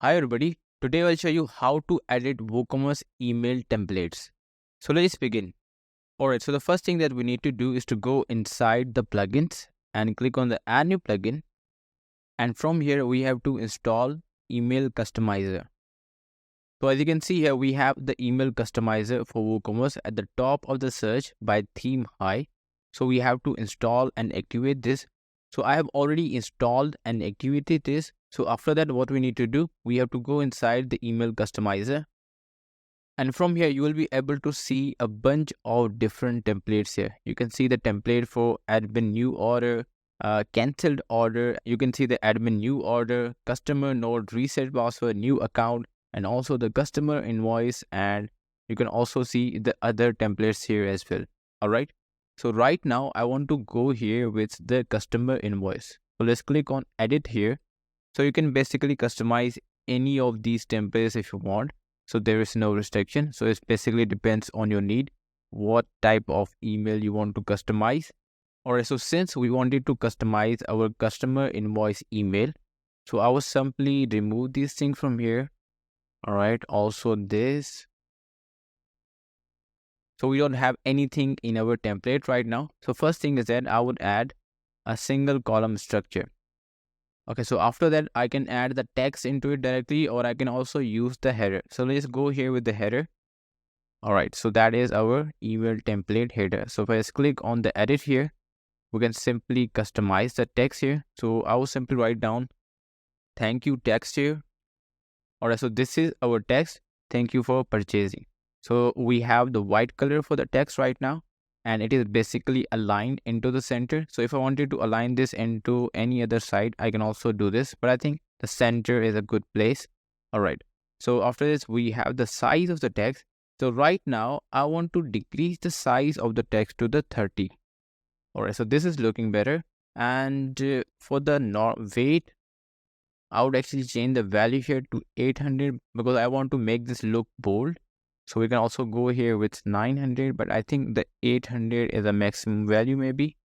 Hi everybody, today I'll show you how to edit WooCommerce email templates. So let's begin. Alright, so the first thing that we need to do is to go inside the plugins and click on the add new plugin. And from here we have to install email customizer. So as you can see here, we have the email customizer for WooCommerce at the top of the search by theme high. So we have to install and activate this. So I have already installed and activated this. So after that, what we need to do, we have to go inside the email customizer. And from here, you will be able to see a bunch of different templates here. You can see the template for admin new order, cancelled order. You can see the admin new order, customer node reset password, new account, and also the customer invoice. And you can also see the other templates here as well. All right. So right now I want to go here with the customer invoice. So let's click on edit here. So you can basically customize any of these templates if you want. So there is no restriction. So it basically depends on your need, what type of email you want to customize. Alright, so since we wanted to customize our customer invoice email, so I will simply remove this thing from here. Alright, also this. So we don't have anything in our template right now. So first thing is that I would add a single column structure. Okay, so after that, I can add the text into it directly, or I can also use the header. So let's go here with the header. All right, so that is our email template header. So if I just click on the edit here, we can simply customize the text here. So I will simply write down thank you text here. All right, so this is our text. Thank you for purchasing. So we have the white color for the text right now, and it is basically aligned into the center. So if I wanted to align this into any other side, I can also do this, but I think the center is a good place. All right. So after this, we have the size of the text. So right now I want to decrease the size of the text to the 30. All right. So this is looking better. And for the weight, I would actually change the value here to 800 because I want to make this look bold. So we can also go here with 900, but I think the 800 is a maximum value maybe.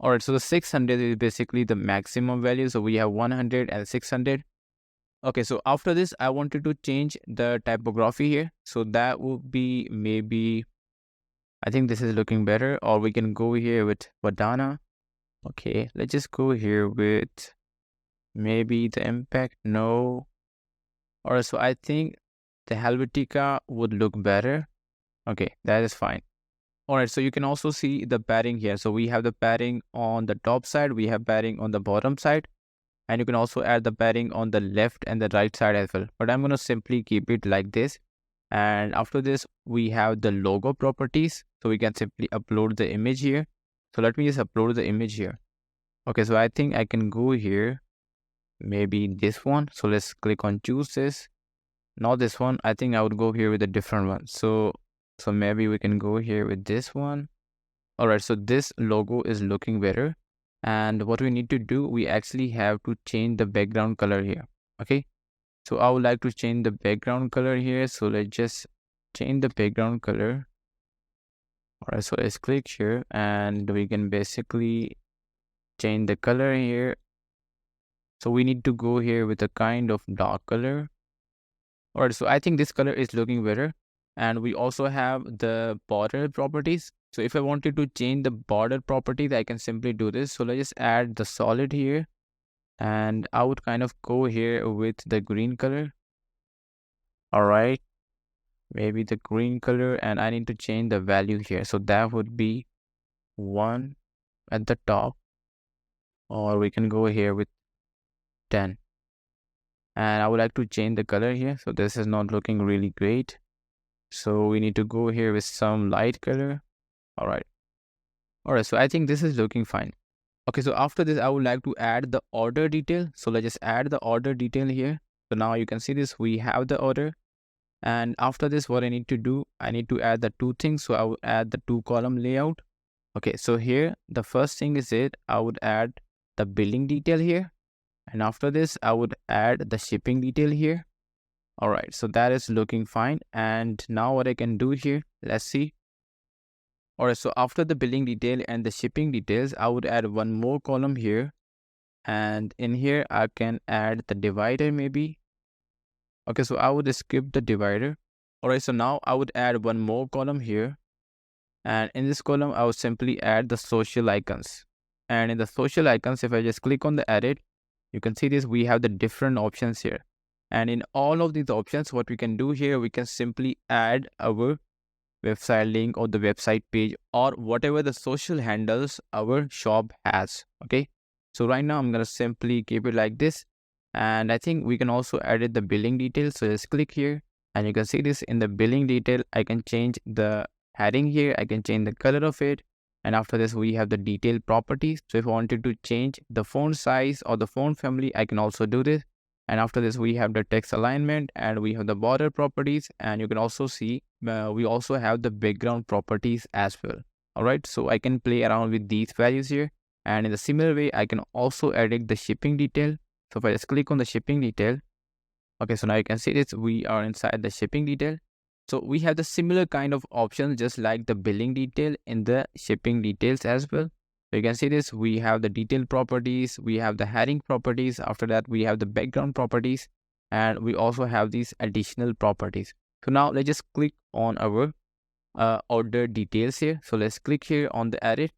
All right, so the 600 is basically the maximum value. So we have 100 and 600. Okay, so after this, I wanted to change the typography here. So that would be maybe, I think this is looking better, or we can go here with Vadana. Okay, let's just go here with maybe the impact. No. All right, so I think the Helvetica would look better. Okay, that is fine. All right, so you can also see the padding here. So we have the padding on the top side, we have padding on the bottom side, and you can also add the padding on the left and the right side as well. But I'm going to simply keep it like this. And after this, we have the logo properties. So we can simply upload the image here. So let me just upload the image here. Okay, so I think I can go here, maybe this one. So let's click on choose this. Not this one. I think I would go here with a different one. So maybe we can go here with this one. All right, so this logo is looking better. And what we need to do, we actually have to change the background color here. Okay, so I would like to change the background color here. So let's just change the background color. All right, so let's click here and we can basically change the color here. So we need to go here with a kind of dark color. All right, so I think this color is looking better. And we also have the border properties. So if I wanted to change the border properties, I can simply do this. So let's just add the solid here. And I would kind of go here with the green color. All right, maybe the green color, and I need to change the value here. So that would be 1 at the top, or we can go here with 10. And I would like to change the color here. So this is not looking really great. So we need to go here with some light color. All right. All right. So I think this is looking fine. Okay. So after this, I would like to add the order detail. So let's just add the order detail here. So now you can see this, we have the order. And after this, what I need to do, I need to add the two things. So I will add the 2-column layout. Okay. So here, the first thing is I would add the billing detail here. And after this, I would add the shipping detail here. All right, so that is looking fine. And now what I can do here, let's see. All right, so after the billing detail and the shipping details, I would add one more column here. And in here, I can add the divider maybe. Okay, so I would skip the divider. All right, so now I would add one more column here. And in this column, I would simply add the social icons. And in the social icons, if I just click on the edit, you can see this, we have the different options here. And in all of these options, what we can do here, we can simply add our website link or the website page or whatever the social handles our shop has. Okay, so right now I'm going to simply keep it like this. And I think we can also edit the billing details. So just click here and you can see this in the billing detail. I can change the heading here. I can change the color of it. And after this, we have the detailed properties. So if I wanted to change the font size or the font family, I can also do this. And after this, we have the text alignment and we have the border properties. And you can also see we also have the background properties as well. All right, so I can play around with these values here. And in the similar way, I can also edit the shipping detail. So if I just click on the shipping detail, okay, so now you can see this, we are inside the shipping detail. So we have the similar kind of options just like the billing detail in the shipping details as well. So you can see this, we have the detailed properties, we have the heading properties. After that, we have the background properties, and we also have these additional properties. So now let's just click on our order details here. So let's click here on the edit.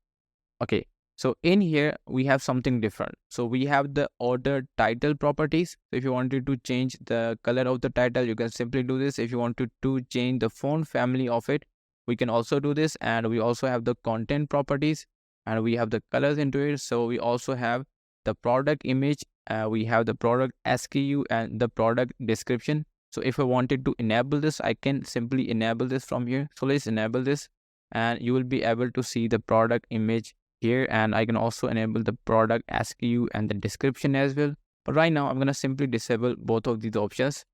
Okay, so in here we have something different. So we have the order title properties. So if you wanted to change the color of the title, you can simply do this. If you wanted to change the font family of it, we can also do this. And we also have the content properties and we have the colors into it. So we also have the product image, we have the product SKU and the product description. So if I wanted to enable this, I can simply enable this from here. So let's enable this and you will be able to see the product image here, and I can also enable the product SKU and the description as well. But right now I'm going to simply disable both of these options,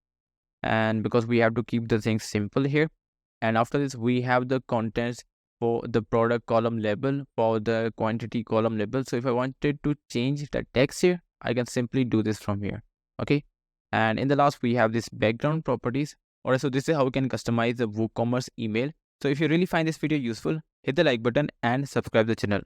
and because we have to keep the things simple here. And after this, we have the contents for the product column label, for the quantity column label. So if I wanted to change the text here, I can simply do this from here. Okay, and in the last, we have this background properties. Alright, so this is how we can customize the WooCommerce email. So if you really find this video useful, hit the like button and subscribe the channel.